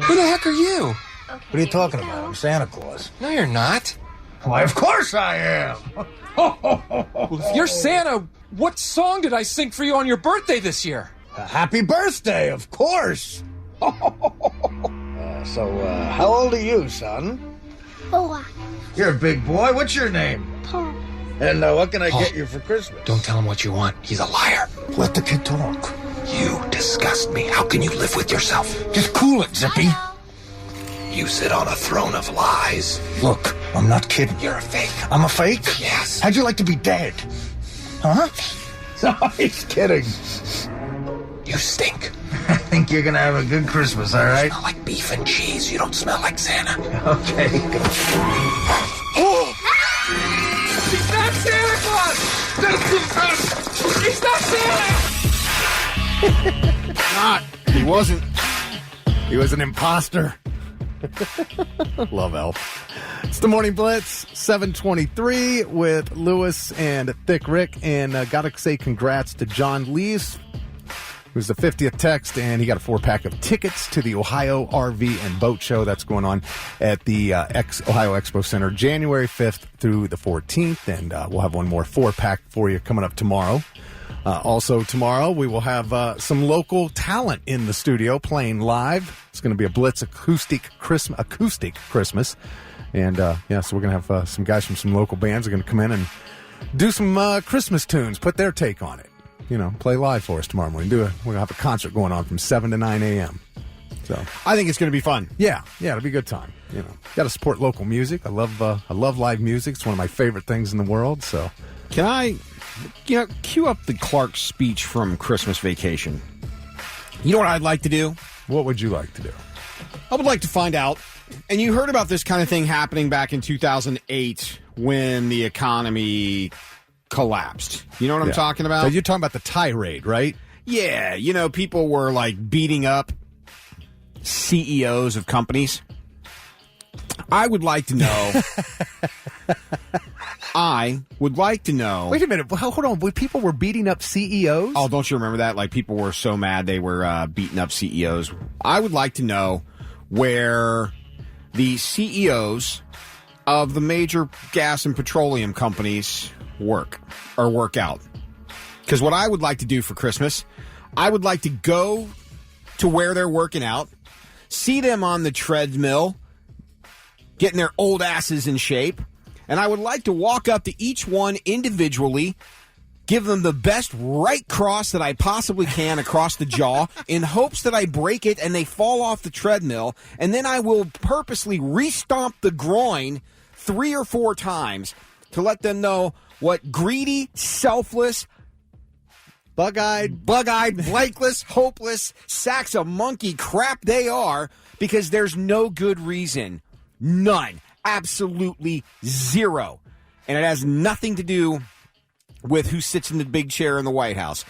Who the heck are you? What are you talking about? I'm Santa Claus. No, you're not. Why, of course I am. Well, if you're Santa, what song did I sing for you on your birthday this year? Happy birthday, of course. How old are you, son? 4. You're a big boy. What's your name? Paul. And what can I get you for Christmas? Don't tell him what you want. He's a liar. Let the kid talk. You disgust me. How can you live with yourself? Just cool it, Zippy. You sit on a throne of lies. Look, I'm not kidding. You're a fake. I'm a fake? Yes. How'd you like to be dead? Huh? No, he's kidding. You stink. I think you're gonna have a good Christmas, all right? You smell like beef and cheese. You don't smell like Santa. Okay. Oh! He's not Santa Claus! He's not Santa! Not. He wasn't. He was an imposter. Love Elf. It's the Morning Blitz, 7:23 with Lewis and Thick Rick. And gotta say congrats to John Lees, who's the 50th text, and he got a 4-pack of tickets to the Ohio RV and Boat Show that's going on at the Ohio Expo Center January 5th through the 14th. And we'll have one more 4-pack for you coming up tomorrow. Also tomorrow, we will have some local talent in the studio playing live. It's going to be a Blitz acoustic Christmas. And, so we're going to have some guys from some local bands are going to come in and do some Christmas tunes, put their take on it. You know, play live for us tomorrow morning. We're going to have a concert going on from 7 to 9 a.m. So I think it's going to be fun. Yeah, it'll be a good time. You know, got to support local music. I love live music. It's one of my favorite things in the world. So can I, cue up the Clark speech from Christmas Vacation? You know what I'd like to do? What would you like to do? I would like to find out, and you heard about this kind of thing happening back in 2008 when the economy collapsed. You know what I'm talking about? So you're talking about the tirade, right? Yeah, people were like beating up CEOs of companies. I would like to know. I would like to know. Wait a minute. Hold on. People were beating up CEOs? Oh, don't you remember that? Like, people were so mad they were beating up CEOs. I would like to know where the CEOs of the major gas and petroleum companies work out. Because what I would like to do for Christmas, I would like to go to where they're working out, see them on the treadmill, getting their old asses in shape, and I would like to walk up to each one individually, give them the best right cross that I possibly can across the jaw in hopes that I break it and they fall off the treadmill, and then I will purposely re-stomp the groin 3 or 4 times to let them know what greedy, selfless, bug-eyed, blankless, hopeless sacks of monkey crap they are, because there's no good reason. None. Absolutely zero. And it has nothing to do with who sits in the big chair in the White House.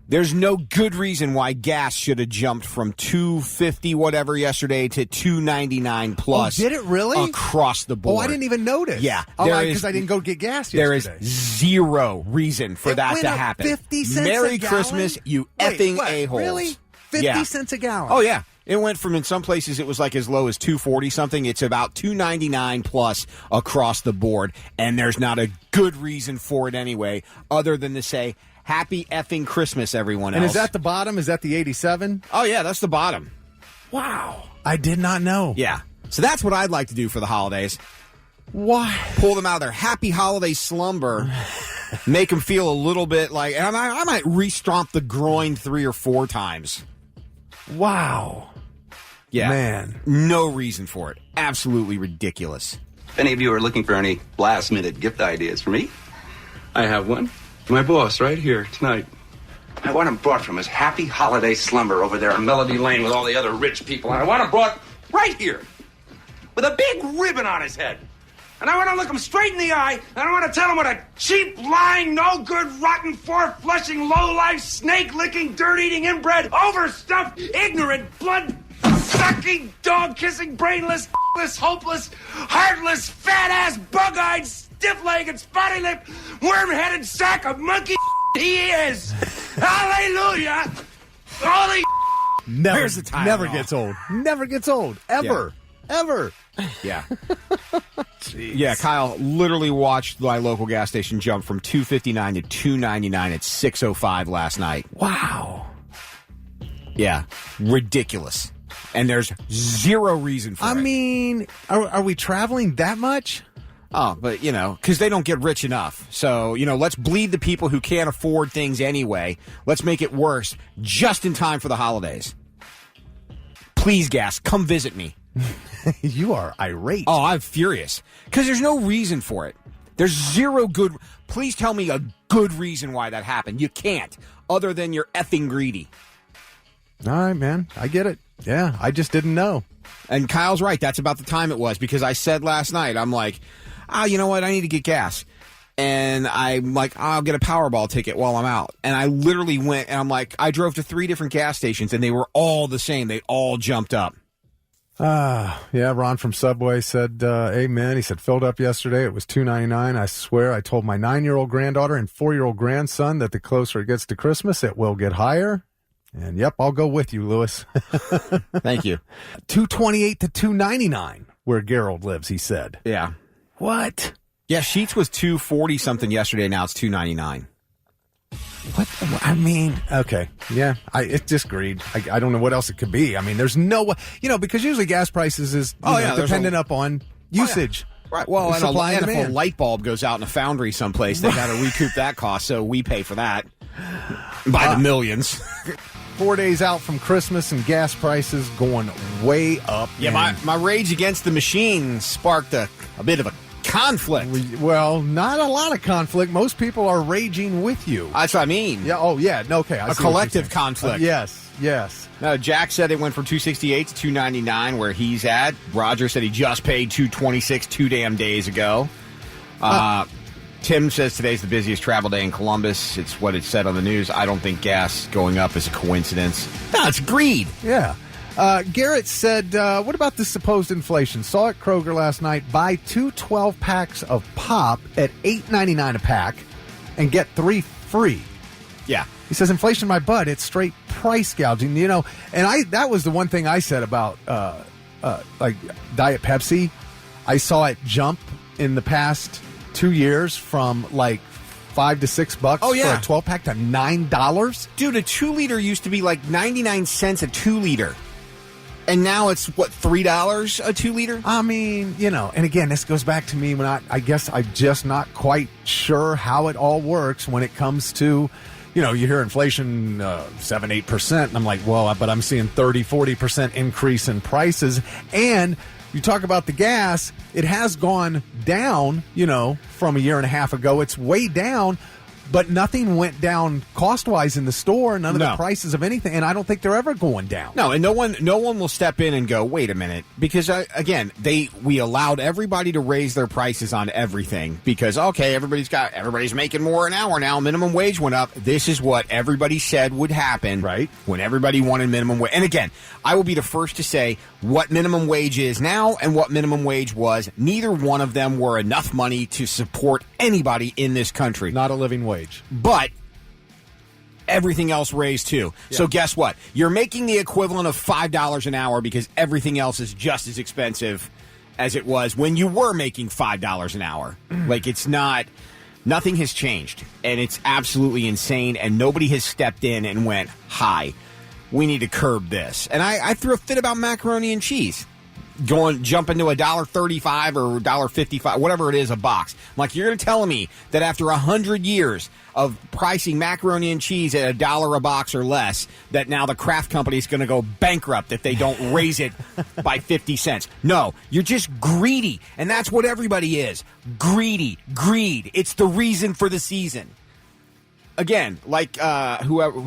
There's no good reason why gas should have jumped from $2.50 whatever yesterday to $2.99 plus. Oh, did it really? Across the board. Oh, I didn't even notice. Yeah. Because I didn't go get gas yesterday. There is zero reason for that to happen. 50 cents Merry a gallon? Christmas, you effing a-holes. Really? 50 cents a gallon? Oh, yeah. It went from, in some places, it was like as low as $2.40 something. It's about $2.99 plus across the board, and there's not a good reason for it anyway, other than to say, happy effing Christmas, everyone else. And is that the bottom? Is that the 87? Oh, yeah, that's the bottom. Wow. I did not know. Yeah. So that's what I'd like to do for the holidays. Why? Pull them out of their happy holiday slumber, make them feel a little bit like, and I might re-stomp the groin 3 or 4 times. Wow. Yeah. Man. No reason for it. Absolutely ridiculous. If any of you are looking for any last-minute gift ideas for me, I have one. My boss right here tonight. I want him brought from his happy holiday slumber over there on Melody Lane with all the other rich people. And I want him brought right here with a big ribbon on his head. And I want to look him straight in the eye, and I want to tell him what a cheap, lying, no-good, rotten, four-flushing, low-life, snake-licking, dirt-eating, inbred, overstuffed, ignorant, blood-sucking, dog-kissing, brainless, hopeless, heartless, fat-ass, bug-eyed, stiff-legged, spotty-lipped, worm-headed sack of monkey he is. Hallelujah! Holy Never gets old. Never gets old. Ever. Yeah. Yeah, Kyle literally watched my local gas station jump from $2.59 to $2.99 at 6:05 last night. Wow. Yeah, ridiculous. And there's zero reason for it. I mean, are we traveling that much? Oh, but, because they don't get rich enough. So, let's bleed the people who can't afford things anyway. Let's make it worse just in time for the holidays. Please, gas, come visit me. You are irate. Oh, I'm furious. Because there's no reason for it. There's zero good... Please tell me a good reason why that happened. You can't, other than you're effing greedy. All right, man. I get it. Yeah, I just didn't know. And Kyle's right. That's about the time it was. Because I said last night, I'm like, you know what? I need to get gas. And I'm like, I'll get a Powerball ticket while I'm out. And I literally went, and I'm like, I drove to 3 different gas stations, and they were all the same. They all jumped up. Yeah, Ron from Subway said, amen. He said, filled up yesterday. It was $2.99. I swear I told my 9-year-old granddaughter and 4-year-old grandson that the closer it gets to Christmas, it will get higher. And, yep, I'll go with you, Lewis. Thank you. $2.28 to $2.99 where Gerald lives, he said. Yeah. What? Yeah, Sheetz was $2.40 something yesterday. Now it's $2.99. What? I mean, okay. Yeah, it's just greed. I don't know what else it could be. I mean, there's no way, because usually gas prices is dependent upon usage. Right. Well, and if a light bulb goes out in a foundry someplace, they got to recoup that cost, so we pay for that by the millions. 4 days out from Christmas and gas prices going way up. Yeah, my rage against the machine sparked a bit of a conflict. Well, not a lot of conflict. Most people are raging with you. That's what I mean. Yeah. Oh, yeah. Okay. A collective conflict. Yes. Now, Jack said it went from $2.68 to $2.99 where he's at. Roger said he just paid $2.26 2 damn days ago. Tim says today's the busiest travel day in Columbus. It's what it said on the news. I don't think gas going up is a coincidence. No, it's greed. Yeah. Garrett said, what about this supposed inflation? Saw at Kroger last night, buy 2 12-packs of pop at $8.99 a pack and get 3 free. Yeah. He says, inflation my butt, it's straight price gouging, and that was the one thing I said about, like Diet Pepsi. I saw it jump in the past 2 years from like $5 to $6 for a 12-pack to $9. Dude, a 2-liter used to be like 99 cents a 2-liter. And now it's, what, $3 a 2-liter? I mean, and again, this goes back to me when I guess I'm just not quite sure how it all works when it comes to, you hear inflation 7-8%, and I'm like, well, but I'm seeing 30-40% increase in prices. And you talk about the gas, it has gone down, from a year and a half ago. It's way down. But nothing went down cost-wise in the store. None of the prices of anything, and I don't think they're ever going down. No, and no one will step in and go, wait a minute, because again, we allowed everybody to raise their prices on everything because everybody's making more an hour now. Minimum wage went up. This is what everybody said would happen, right? When everybody wanted minimum wage. And again, I will be the first to say what minimum wage is now and what minimum wage was. Neither one of them were enough money to support anybody in this country. Not a living wage. But everything else raised too. Yeah. So guess what? You're making the equivalent of $5 an hour because everything else is just as expensive as it was when you were making $5 an hour. Like, it's not... Nothing has changed, and it's absolutely insane, and nobody has stepped in and went, hi, we need to curb this. And I threw a fit about macaroni and cheese. Jumping to $1.35 or $1.55, whatever it is, a box. I'm like, you're going to tell me that after 100 years of pricing macaroni and cheese at $1 a box or less, that now the Kraft company is going to go bankrupt if they don't raise it by 50 cents? No, you're just greedy, and that's what everybody is. Greed. It's the reason for the season. Again, like Jack whoever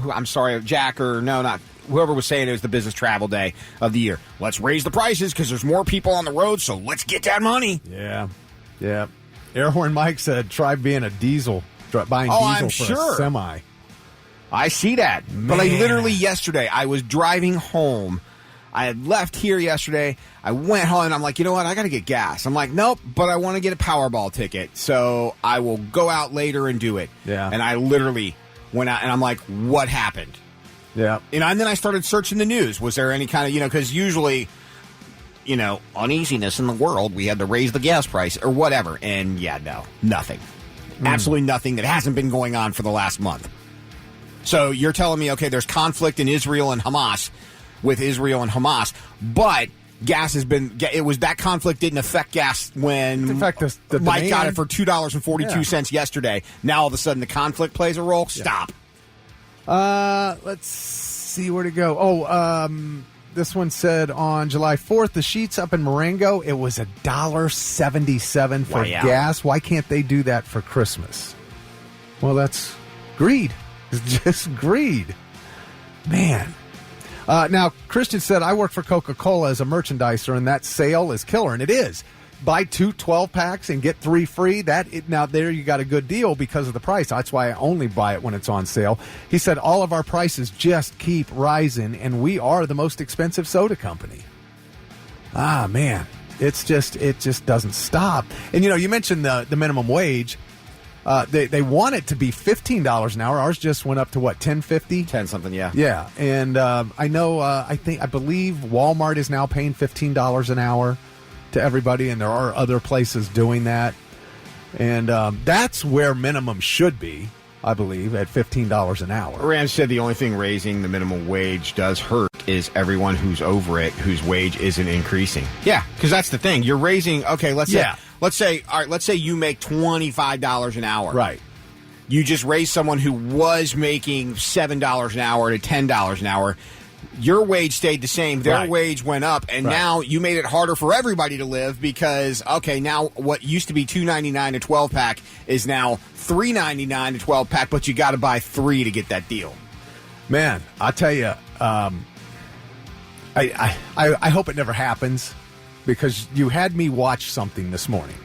was saying it was the business travel day of the year. Let's raise the prices because there's more people on the road, so let's get that money. Yeah. Airhorn Mike said, try being a diesel, buying diesel for a semi. I see that. Man. But literally yesterday, I was driving home. I had left here yesterday. I went home, and I'm like, you know what? I got to get gas. I'm like, nope, but I want to get a Powerball ticket, so I will go out later and do it. Yeah. And I literally went out, and I'm like, what happened? Yeah. And then I started searching the news. Was there any kind of, because usually, uneasiness in the world, we had to raise the gas price or whatever. And no, nothing. Absolutely nothing that hasn't been going on for the last month. So you're telling me, okay, there's conflict in Israel and Hamas, but gas has been, that conflict didn't affect gas when in fact, the Mike demand, got it for $2.42 yesterday. Now all of a sudden the conflict plays a role? Stop. Let's see where to go. This one said on July 4th, the Sheetz up in Marengo, it was $1.77 for gas. Why can't they do that for Christmas? Well, that's greed. It's just greed. Man. Now, Christian said, I work for Coca-Cola as a merchandiser, and that sale is killer, and it is. Buy 2 12-packs and get 3 free. Now, there you got a good deal because of the price. That's why I only buy it when it's on sale. He said, all of our prices just keep rising, and we are the most expensive soda company. Ah, man. It just doesn't stop. And, you mentioned the minimum wage. They want it to be $15 an hour. Ours just went up to what, $10.50? 10 something, yeah. Yeah, and I know. I believe Walmart is now paying $15 an hour to everybody, and there are other places doing that. And that's where minimum should be, I believe, at $15 an hour. Rand said the only thing raising the minimum wage does hurt is everyone who's over it, whose wage isn't increasing. Yeah, because that's the thing. You're raising. Okay, let's say you make $25 an hour. Right. You just raised someone who was making $7 an hour to $10 an hour. Your wage stayed the same. Their wage went up, and now you made it harder for everybody to live because, okay, now what used to be $2.99 a 12-pack is now $3.99 a 12-pack, but you got to buy 3 to get that deal. Man, I tell you, I hope it never happens because you had me watch something this morning.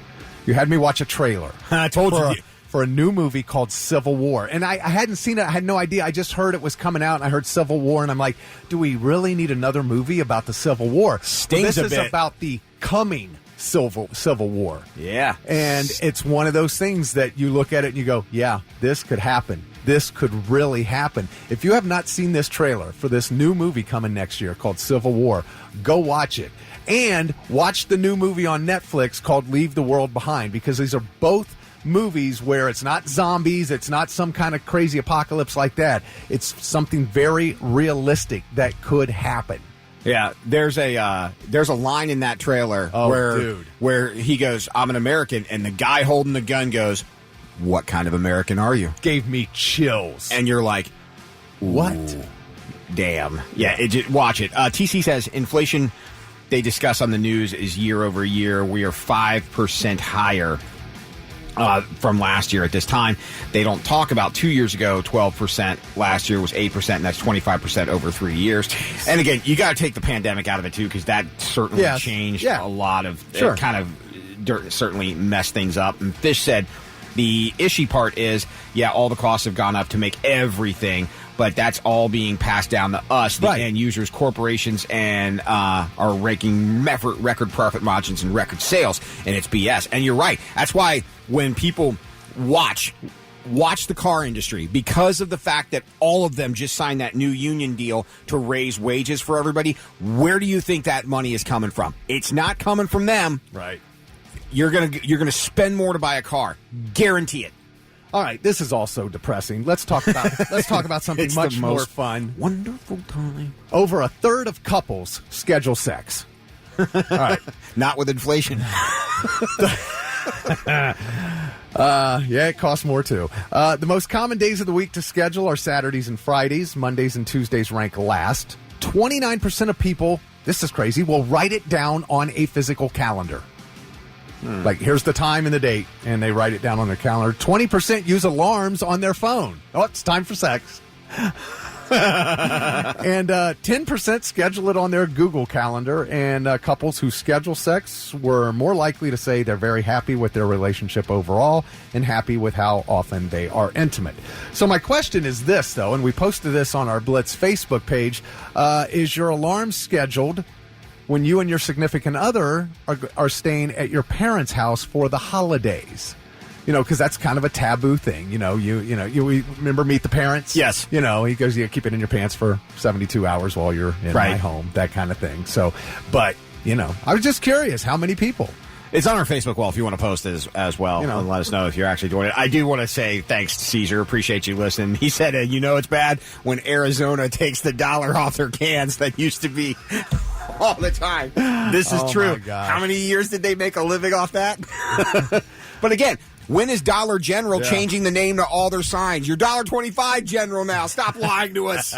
You had me watch a trailer. I told you. For a new movie called Civil War. And I hadn't seen it. I had no idea. I just heard it was coming out, and I heard Civil War, and I'm like, do we really need another movie about the Civil War? Stings this a bit. is about the coming Civil War. Yeah. And it's one of those things that you look at it and you go, yeah, this could happen. This could really happen. If you have not seen this trailer for this new movie coming next year called Civil War, go watch it. And watch the new movie on Netflix called Leave the World Behind, because these are both movies where it's not zombies, it's not some kind of crazy apocalypse like that. It's something very realistic that could happen. Yeah, there's a line in that trailer where he goes, "I'm an American," and the guy holding the gun goes, "What kind of American are you?" Gave me chills. And you're like, what? Damn. Yeah, watch it. TC says inflation they discuss on the news is year over year. We are 5% higher from last year at this time. They don't talk about 2 years ago, 12%. Last year was 8%, and that's 25% over 3 years. Jeez. And again, you got to take the pandemic out of it, too, because that certainly changed a lot of, it kind of certainly messed things up. And Fish said the issue part is, all the costs have gone up to make everything, but that's all being passed down to us, the end users, corporations, and are raking record profit margins and record sales, and it's BS. And you're right. That's why when people watch the car industry, because of the fact that all of them just signed that new union deal to raise wages for everybody, where do you think that money is coming from? It's not coming from them. Right. You're gonna spend more to buy a car. Guarantee it. All right, this is also depressing. Let's talk about something much more fun. Wonderful time. Over a third of couples schedule sex. All right, not with inflation. It costs more too. The most common days of the week to schedule are Saturdays and Fridays. Mondays and Tuesdays rank last. 29% of people, this is crazy, will write it down on a physical calendar. Like, here's the time and the date, and they write it down on their calendar. 20% use alarms on their phone. Oh, it's time for sex. And 10% schedule it on their Google Calendar, and couples who schedule sex were more likely to say they're very happy with their relationship overall and happy with how often they are intimate. So my question is this, though, and we posted this on our Blitz Facebook page, is your alarm scheduled when you and your significant other are staying at your parents' house for the holidays? because that's kind of a taboo thing. You remember Meet the Parents? Yes. He goes, you keep it in your pants for 72 hours while you're in my home, that kind of thing. So, but, I was just curious how many people. It's on our Facebook wall if you want to post it as well. And let us know if you're actually doing it. I do want to say thanks to Caesar. Appreciate you listening. He said, it's bad when Arizona takes the dollar off their cans that used to be all the time. This is true. How many years did they make a living off that? But again, when is Dollar General changing the name to all their signs? You're $1.25 General now. Stop lying to us.